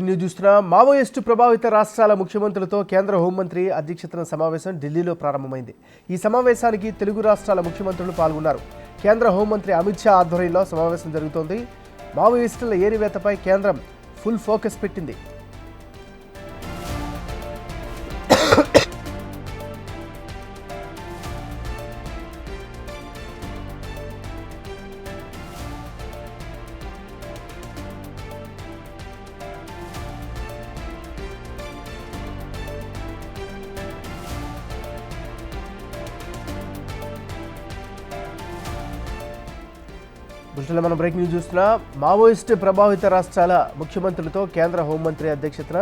News చూస్తున్నా. Maoist ప్రభావిత రాష్ట్రాల ముఖ్యమంత్రులతో కేంద్ర హోంమంత్రి అధ్యక్షతన సమావేశం ఢిల్లీలో ప్రారంభమైంది. ఈ సమావేశానికి తెలుగు రాష్ట్రాల ముఖ్యమంత్రులు పాల్గొన్నారు. కేంద్ర హోంమంత్రి అమిత్ షా ఆధ్వర్యంలో సమావేశం జరుగుతోంది. మావోయిస్టుల ఏరివేతపై కేంద్రం ఫుల్ ఫోకస్ పెట్టింది. దృష్టిలో మనం బ్రేకింగ్ న్యూస్ చూస్తున్నా. మావోయిస్టు ప్రభావిత రాష్ట్రాల ముఖ్యమంత్రులతో కేంద్ర హోంమంత్రి అధ్యక్షతన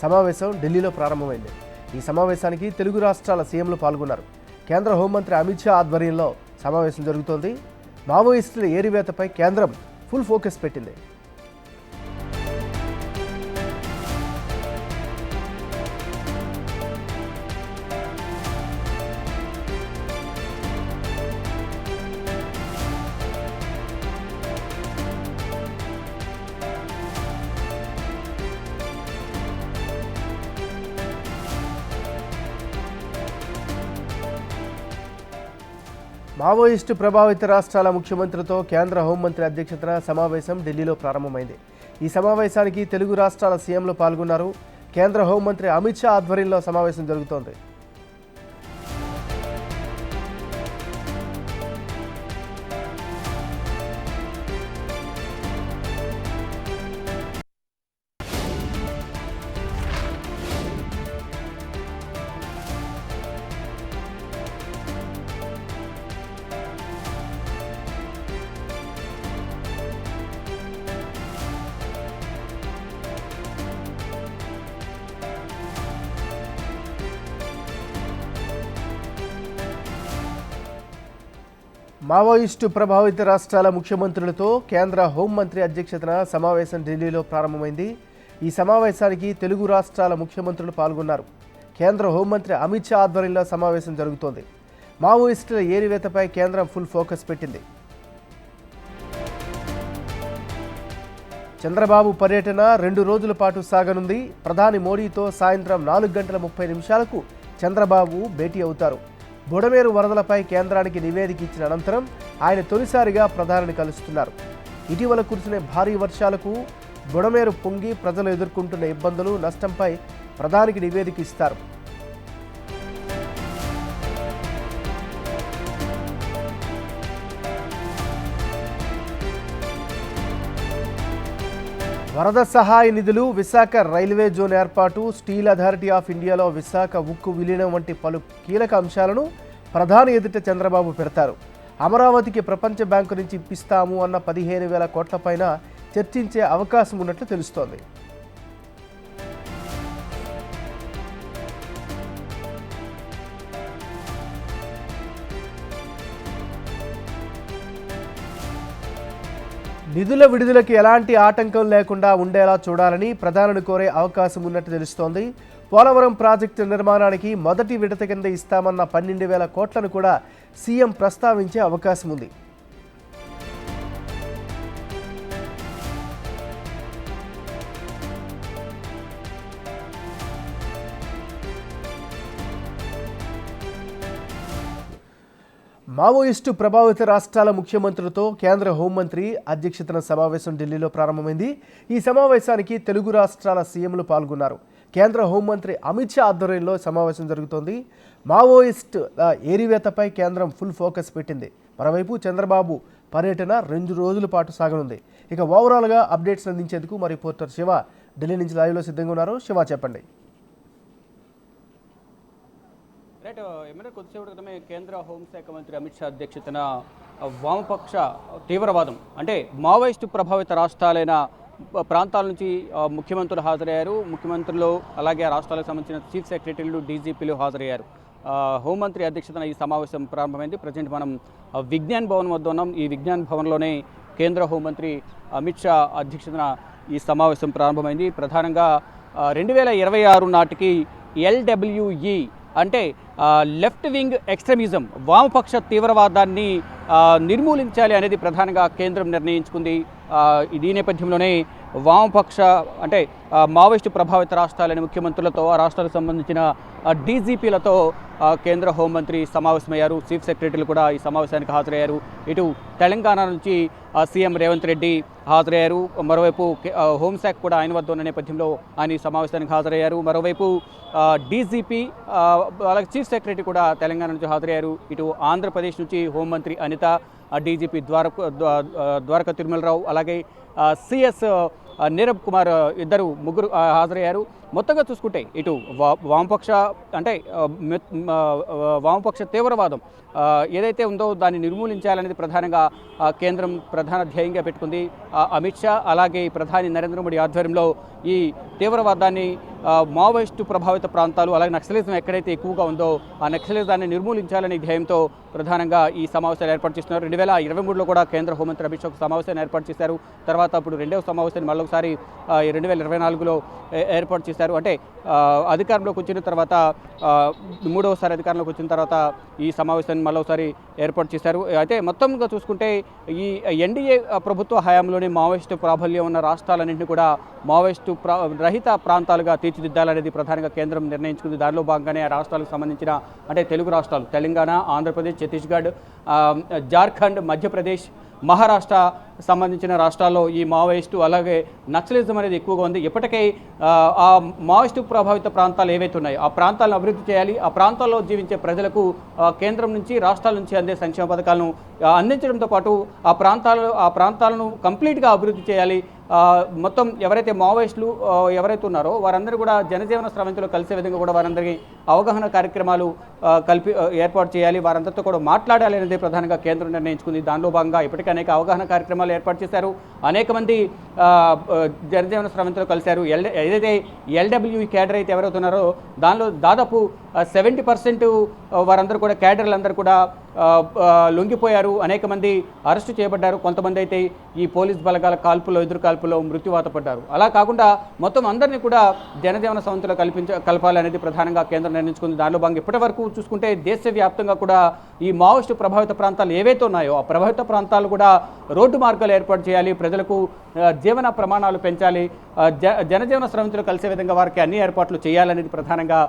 సమావేశం ఢిల్లీలో ప్రారంభమైంది. ఈ సమావేశానికి తెలుగు రాష్ట్రాల సీఎంలు పాల్గొన్నారు. కేంద్ర హోంమంత్రి అమిత్ షా ఆధ్వర్యంలో సమావేశం జరుగుతోంది. మావోయిస్టుల ఏరివేతపై కేంద్రం ఫుల్ ఫోకస్ పెట్టింది. మావోయిస్టు ప్రభావిత రాష్ట్రాల ముఖ్యమంత్రులతో కేంద్ర హోంమంత్రి అధ్యక్షతన సమావేశం ఢిల్లీలో ప్రారంభమైంది. ఈ సమావేశానికి తెలుగు రాష్ట్రాల సీఎంలు పాల్గొన్నారు. కేంద్ర హోంమంత్రి అమిత్ షా ఆధ్వర్యంలో సమావేశం జరుగుతోంది. మావోయిస్టు ప్రభావిత రాష్ట్రాల ముఖ్యమంత్రులతో కేంద్ర హోంమంత్రి అధ్యక్షతన సమావేశం ఢిల్లీలో ప్రారంభమైంది. ఈ సమావేశానికి తెలుగు రాష్ట్రాల ముఖ్యమంత్రులు పాల్గొన్నారు. కేంద్ర హోంమంత్రి అమిత్ షా ఆధ్వర్యంలో సమావేశం జరుగుతోంది. మావోయిస్టుల ఏరివేతపై కేంద్రం ఫుల్ ఫోకస్ పెట్టింది. చంద్రబాబు పర్యటన 2 రోజుల పాటు సాగనుంది. ప్రధాని మోడీతో సాయంత్రం 4:30 చంద్రబాబు భేటీ అవుతారు. బుడమేరు వరదలపై కేంద్రానికి నివేదిక ఇచ్చిన అనంతరం ఆయన తొలిసారిగా ప్రధానిని కలుస్తున్నారు. ఇటీవల కురిసిన భారీ వర్షాలకు బుడమేరు పొంగి ప్రజలు ఎదుర్కొంటున్న ఇబ్బందులు, నష్టంపై ప్రధానికి నివేదిక ఇస్తారు. వరద సహాయ నిధులు, విశాఖ రైల్వే జోన్ ఏర్పాటు, స్టీల్ అథారిటీ ఆఫ్ ఇండియాలో విశాఖ ఉక్కు విలీనం వంటి పలు కీలక అంశాలను ప్రధాని ఎదుట చంద్రబాబు పెడతారు. అమరావతికి ప్రపంచ బ్యాంకు నుంచి ఇప్పిస్తాము అన్న 15,000 కోట్లపైన చర్చించే అవకాశం ఉన్నట్లు తెలుస్తోంది. నిధుల విడుదలకు ఎలాంటి ఆటంకం లేకుండా ఉండేలా చూడాలని ప్రధానిని కోరే అవకాశం ఉన్నట్టు తెలుస్తోంది. పోలవరం ప్రాజెక్టు నిర్మాణానికి మొదటి విడత కింద ఇస్తామన్న 12,000 కోట్లను కూడా సీఎం ప్రస్తావించే అవకాశం ఉంది. మావోయిస్టు ప్రభావిత రాష్ట్రాల ముఖ్యమంత్రులతో కేంద్ర హోంమంత్రి అధ్యక్షతన సమావేశం ఢిల్లీలో ప్రారంభమైంది. ఈ సమావేశానికి తెలుగు రాష్ట్రాల సీఎంలు పాల్గొన్నారు. కేంద్ర హోంమంత్రి అమిత్ షా ఆధ్వర్యంలో సమావేశం జరుగుతోంది. మావోయిస్టు ఏరివేతపై కేంద్రం ఫుల్ ఫోకస్ పెట్టింది. మరోవైపు చంద్రబాబు పర్యటన 2 రోజుల పాటు సాగనుంది. ఇక ఓవరాల్గా అప్డేట్స్ అందించేందుకు మా రిపోర్టర్ శివ ఢిల్లీ నుంచి లైవ్లో సిద్ధంగా ఉన్నారు. శివ, చెప్పండి. రైట్, ఏమైనా కొద్దిసేపటి క్రితమే కేంద్ర హోంశాఖ మంత్రి అమిత్ షా అధ్యక్షతన వామపక్ష తీవ్రవాదం అంటే మావోయిస్టు ప్రభావిత రాష్ట్రాలైన ప్రాంతాల నుంచి ముఖ్యమంత్రులు హాజరయ్యారు. ముఖ్యమంత్రులు అలాగే రాష్ట్రాలకు సంబంధించిన చీఫ్ సెక్రటరీలు, డీజీపీలు హాజరయ్యారు. హోంమంత్రి అధ్యక్షతన ఈ సమావేశం ప్రారంభమైంది. ప్రజెంట్ మనం విజ్ఞాన్ భవన్ వద్ద ఉన్నాం. ఈ విజ్ఞాన్ భవన్లోనే కేంద్ర హోంమంత్రి అమిత్ షా అధ్యక్షతన ఈ సమావేశం ప్రారంభమైంది. ప్రధానంగా 2026 నాటికి LWE అంటే లెఫ్ట్ వింగ్ ఎక్స్ట్రీమిజం, వామపక్ష తీవ్రవాదాన్ని నిర్మూలించాలి అనేది ప్రధానంగా కేంద్రం నిర్ణయించుకుంది. ఈ నేపథ్యంలోనే వామపక్ష అంటే మావోయిస్టు ప్రభావిత రాష్ట్రాలని ముఖ్యమంత్రులతో ఆ రాష్ట్రాలకు సంబంధించిన డీజీపీలతో కేంద్ర హోంమంత్రి సమావేశమయ్యారు. చీఫ్ సెక్రటరీలు కూడా ఈ సమావేశానికి హాజరయ్యారు. ఇటు తెలంగాణ నుంచి సీఎం రేవంత్ రెడ్డి హాజరయ్యారు. మరోవైపు హోంశాఖ కూడా ఆయన వద్ద ఉన్న నేపథ్యంలో ఆయన ఈ సమావేశానికి హాజరయ్యారు. మరోవైపు డీజీపీ అలాగే చీఫ్ సెక్రటరీ కూడా తెలంగాణ నుంచి హాజరయ్యారు. ఇటు ఆంధ్రప్రదేశ్ నుంచి హోంమంత్రి అనిత, డీజీపీ ద్వారకా తిరుమలరావు, అలాగే సిఎస్ నీరబ్ కుమార్ ముగ్గురు హాజరయ్యారు. మొత్తంగా చూసుకుంటే ఇటు వామపక్ష అంటే వామపక్ష తీవ్రవాదం ఏదైతే ఉందో దాన్ని నిర్మూలించాలనేది ప్రధానంగా కేంద్రం ప్రధాన ధ్యేయంగా పెట్టుకుంది. అమిత్ షా అలాగే ప్రధాని నరేంద్ర మోడీ ఆధ్వర్యంలో ఈ తీవ్రవాదాన్ని మావోయిస్టు ప్రభావిత ప్రాంతాలు అలాగే నక్సలిజం ఎక్కడైతే ఎక్కువగా ఉందో ఆ నక్సలిజాన్ని నిర్మూలించాలనే ధ్యేయంతో ప్రధానంగా ఈ సమావేశాలు ఏర్పాటు చేస్తున్నారు. 2023లో కూడా కేంద్ర హోంమంత్రి అమిత్ షా సమావేశాన్ని ఏర్పాటు చేశారు. తర్వాత అప్పుడు రెండవ సమావేశాన్ని మళ్ళొకసారి 2024లో ఏర్పాటు చేశారు. అంటే అధికారంలోకి వచ్చిన తర్వాత మూడవసారి అధికారంలోకి వచ్చిన తర్వాత ఈ సమావేశాన్ని మళ్ళొకసారి ఏర్పాటు చేశారు. అయితే మొత్తంగా చూసుకుంటే ఈ ఎన్డీఏ ప్రభుత్వ హయాంలోనే మావోయిస్టు ప్రాబల్యం ఉన్న రాష్ట్రాలన్నింటినీ కూడా మావోయిస్టు రహిత ప్రాంతాలుగా తీర్చిదిద్దాలనేది ప్రధానంగా కేంద్రం నిర్ణయించుకుంది. దానిలో భాగంగానే ఆ రాష్ట్రాలకు సంబంధించిన అంటే తెలుగు రాష్ట్రాలు తెలంగాణ, ఆంధ్రప్రదేశ్, ఛత్తీస్గఢ్, జార్ఖండ్, మధ్యప్రదేశ్, మహారాష్ట్ర సంబంధించిన రాష్ట్రాల్లో ఈ మావోయిస్టు అలాగే నక్సలిజం అనేది ఎక్కువగా ఉంది. ఇప్పటికే ఆ మావోయిస్టు ప్రభావిత ప్రాంతాలు ఏవైతే ఉన్నాయో ఆ ప్రాంతాలను అభివృద్ధి చేయాలి. ఆ ప్రాంతాల్లో జీవించే ప్రజలకు కేంద్రం నుంచి రాష్ట్రాల నుంచి అందే సంక్షేమ పథకాలను అందించడంతో పాటు ఆ ప్రాంతాలను కంప్లీట్గా అభివృద్ధి చేయాలి. మొత్తం ఎవరైతే మావోయిస్టులు ఎవరైతే ఉన్నారో వారందరూ కూడా జనజీవన స్రవంతిలో కలిసే విధంగా కూడా వారందరికీ అవగాహన కార్యక్రమాలు ఏర్పాటు చేయాలి. వారందరితో కూడా మాట్లాడాలి అనేది ప్రధానంగా కేంద్రం నిర్ణయించుకుంది. దానిలో భాగంగా ఇప్పటికే అనేక అవగాహన కార్యక్రమాలు ఏర్పాటు చేశారు. అనేక మంది జనజీవన స్రవంతిలో కలిశారు. ఏదైతే ఎల్డబ్ల్యూ క్యాడర్ అయితే ఎవరైతే ఉన్నారో దానిలో దాదాపు 70% వారందరూ కూడా క్యాడర్లందరూ కూడా లొంగిపోయారు. అనేక మంది అరెస్టు చేయబడ్డారు. కొంతమంది అయితే ఈ పోలీస్ బలగాల ఎదురు కాల్పులో మృత్యువాత పడ్డారు. అలా కాకుండా మొత్తం అందరినీ కూడా జనజీవన స్రవంతిలో కలపాలనేది ప్రధానంగా కేంద్రం నిర్ణయించుకుంది. దానిలో భాగంగా ఇప్పటి వరకు చూసుకుంటే దేశవ్యాప్తంగా కూడా ఈ మావోయిస్టు ప్రభావిత ప్రాంతాలు ఏవైతే ఉన్నాయో ఆ ప్రభావిత ప్రాంతాలు కూడా రోడ్డు మార్గాలు ఏర్పాటు చేయాలి. ప్రజలకు జీవన ప్రమాణాలు పెంచాలి. జనజీవన స్రవంతిలో కలిసే విధంగా వారికి అన్ని ఏర్పాట్లు చేయాలనేది ప్రధానంగా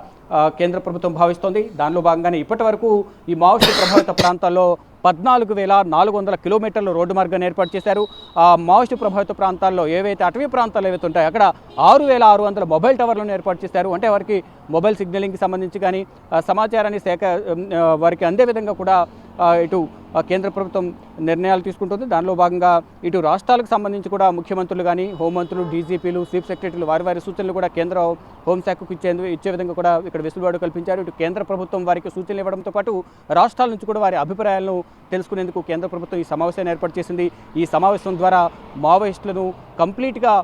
కేంద్ర ప్రభుత్వం భావిస్తోంది. దానిలో భాగంగానే ఇప్పటి వరకు ఈ మావోయిస్టు ప్రభావిత ప్రాంతాల్లో 14,400 కిలోమీటర్లు రోడ్డు మార్గాన్ని ఏర్పాటు చేశారు. ఆ మావోయిస్టు ప్రభావిత ప్రాంతాల్లో ఏవైతే అటవీ ప్రాంతాలు ఏవైతే ఉంటాయో అక్కడ 6,600 మొబైల్ టవర్లను ఏర్పాటు చేశారు. అంటే వారికి మొబైల్ సిగ్నలింగ్కి సంబంధించి కానీ సమాచారాన్ని వారికి అందే విధంగా కూడా ఇటు కేంద్ర ప్రభుత్వం నిర్ణయాలు తీసుకుంటుంది. దానిలో భాగంగా ఇటు రాష్ట్రాలకు సంబంధించి కూడా ముఖ్యమంత్రులు కానీ హోంమంత్రులు, డీజీపీలు, చీఫ్ సెక్రటరీలు వారి సూచనలు కూడా కేంద్ర హోంశాఖకు ఇచ్చే విధంగా కూడా ఇక్కడ వెసులుబాటు కల్పించారు. ఇటు కేంద్ర ప్రభుత్వం వారికి సూచనలు ఇవ్వడంతో పాటు రాష్ట్రాల నుంచి కూడా వారి అభిప్రాయాలను తెలుసుకునేందుకు కేంద్ర ప్రభుత్వం ఈ సమావేశాన్ని ఏర్పాటు చేసింది. ఈ సమావేశం ద్వారా మావోయిస్టులను కంప్లీట్గా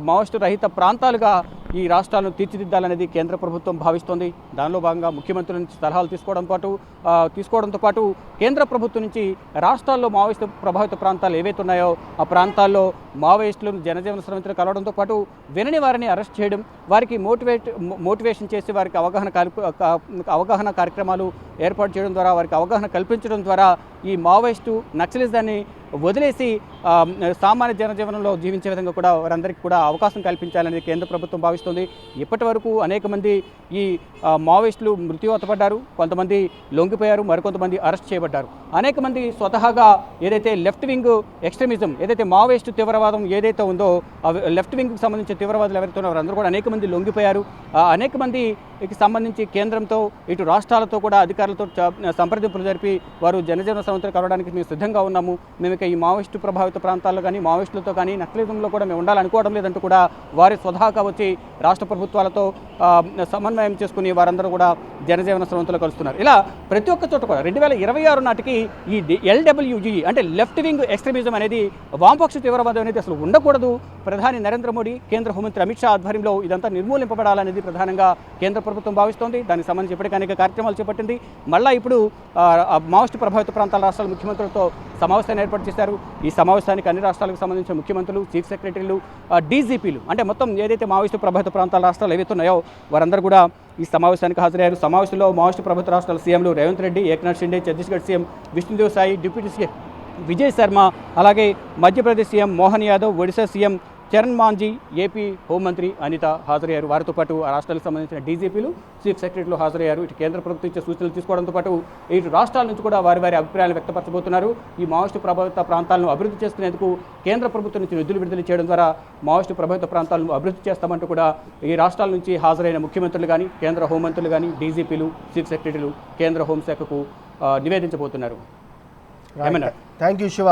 మావోయిస్టు రహిత ప్రాంతాలుగా ఈ రాష్ట్రాలను తీర్చిదిద్దాలనేది కేంద్ర ప్రభుత్వం భావిస్తోంది. దానిలో భాగంగా ముఖ్యమంత్రుల నుంచి సలహాలు తీసుకోవడంతో పాటు కేంద్ర ప్రభుత్వం నుంచి రాష్ట్రాల్లో మావోయిస్టు ప్రభావిత ప్రాంతాలు ఏవైతే ఉన్నాయో ఆ ప్రాంతాల్లో మావోయిస్టులను జనజీవన స్రవంతిలో కలవడంతో పాటు వినని వారిని అరెస్ట్ చేయడం, వారికి మోటివేషన్ చేసి వారికి అవగాహన కార్యక్రమాలు ఏర్పాటు చేయడం ద్వారా వారికి అవగాహన కల్పించడం ద్వారా ఈ మావోయిస్టు నక్సలిజాన్ని వదిలేసి సామాన్య జనజీవనంలో జీవించే విధంగా కూడా వారందరికీ కూడా అవకాశం కల్పించాలని కేంద్ర ప్రభుత్వం భావిస్తుంది. ఇప్పటి వరకు అనేక మంది ఈ మావోయిస్టులు మృత్యువాత పడ్డారు. కొంతమంది లొంగిపోయారు, మరికొంతమంది అరెస్ట్ చేయబడ్డారు. అనేక మంది స్వతహాగా ఏదైతే లెఫ్ట్ వింగ్ ఎక్స్ట్రీమిజం ఏదైతే మావోయిస్టు తీవ్రవాదం ఏదైతే ఉందో లెఫ్ట్ వింగ్కి సంబంధించిన తీవ్రవాదులు ఎవరైతే ఉన్నారో వారందరూ కూడా అనేక మంది లొంగిపోయారు. అనేక మందికి సంబంధించి కేంద్రంతో ఇటు రాష్ట్రాలతో కూడా అధికారులతో సంప్రదింపులు జరిపి వారు జనజీవన స్రవంతిలో కలవడానికి మేము సిద్ధంగా ఉన్నాము. మేము ఇక ఈ మావోయిస్టు ప్రభావిత ప్రాంతాల్లో కానీ మావోయిస్టులతో కానీ నక్సలిజంలో కూడా మేము ఉండాలనుకోవడం లేదంటూ కూడా వారి స్వతహాగా వచ్చి రాష్ట్ర ప్రభుత్వాలతో సమన్వయం చేసుకుని వారందరూ కూడా జనజీవన స్రవంతిలో కలుస్తున్నారు. ఇలా ప్రతి ఒక్క చోట కూడా 2026 నాటికి ఈ ఎల్డబ్ల్యూజీ అంటే లెఫ్ట్ వింగ్ ఎక్స్ట్రీమిజం అనేది వామపక్ష తీవ్రవాదం అనేది అసలు ఉండకూడదు. ప్రధాని నరేంద్ర మోడీ, కేంద్ర హోంమంత్రి అమిత్ షా ఆధ్వర్యంలో ఇదంతా నిర్మూలింపబడాలనేది ప్రధానంగా కేంద్ర ప్రభుత్వం భావిస్తోంది. దానికి సంబంధించి ఇప్పటికీ అనేక కార్యక్రమాలు చేపట్టింది. మళ్ళీ ఇప్పుడు మావోయిస్టు ప్రభావిత ప్రాంతాల రాష్ట్రాల ముఖ్యమంత్రులతో సమావేశాన్ని ఏర్పాటు చేశారు. ఈ సమావేశానికి అన్ని రాష్ట్రాలకు సంబంధించిన ముఖ్యమంత్రులు, చీఫ్ సెక్రటరీలు, డీజీపీలు అంటే మొత్తం ఏదైతే మావోయిస్టు ప్రభావిత ప్రాంతాల రాష్ట్రాలు ఏవైతే ఉన్నాయో వారందరూ కూడా ఈ సమావేశానికి హాజరయ్యారు. సమావేశంలో మావోయిస్టు ప్రభావిత రాష్ట్రాల సీఎంలు Revanth Reddy, Eknath Shinde, Chhattisgarh CM Vishnudev Sai, deputy CM Vijay Sharma, అలాగే Madhya Pradesh CM Mohan Yadav, Odisha CM Charan Majhi, AP హోంమంత్రి అనిత హాజరయ్యారు. వారితో పాటు ఆ రాష్ట్రాలకు సంబంధించిన డీజీపీలు, చీఫ్ సెక్రటరీలు హాజరయ్యారు. ఇటు కేంద్ర ప్రభుత్వం ఇచ్చే సూచనలు తీసుకోవడంతో పాటు ఇటు రాష్ట్రాల నుంచి కూడా వారి వారి అభిప్రాయాలు వ్యక్తపరచబోతున్నారు. ఈ మావోయిస్టు ప్రభావిత ప్రాంతాలను అభివృద్ధి చేసుకునేందుకు కేంద్ర ప్రభుత్వం నుంచి నిధులు విడుదల చేయడం ద్వారా మావోయిస్టు ప్రభావిత ప్రాంతాలను అభివృద్ధి చేస్తామంటూ కూడా ఈ రాష్ట్రాల నుంచి హాజరైన ముఖ్యమంత్రులు కానీ, కేంద్ర హోంమంత్రులు కానీ, డీజీపీలు, చీఫ్ సెక్రటరీలు కేంద్ర హోంశాఖకు నివేదించబోతున్నారు. Thank you Shiva.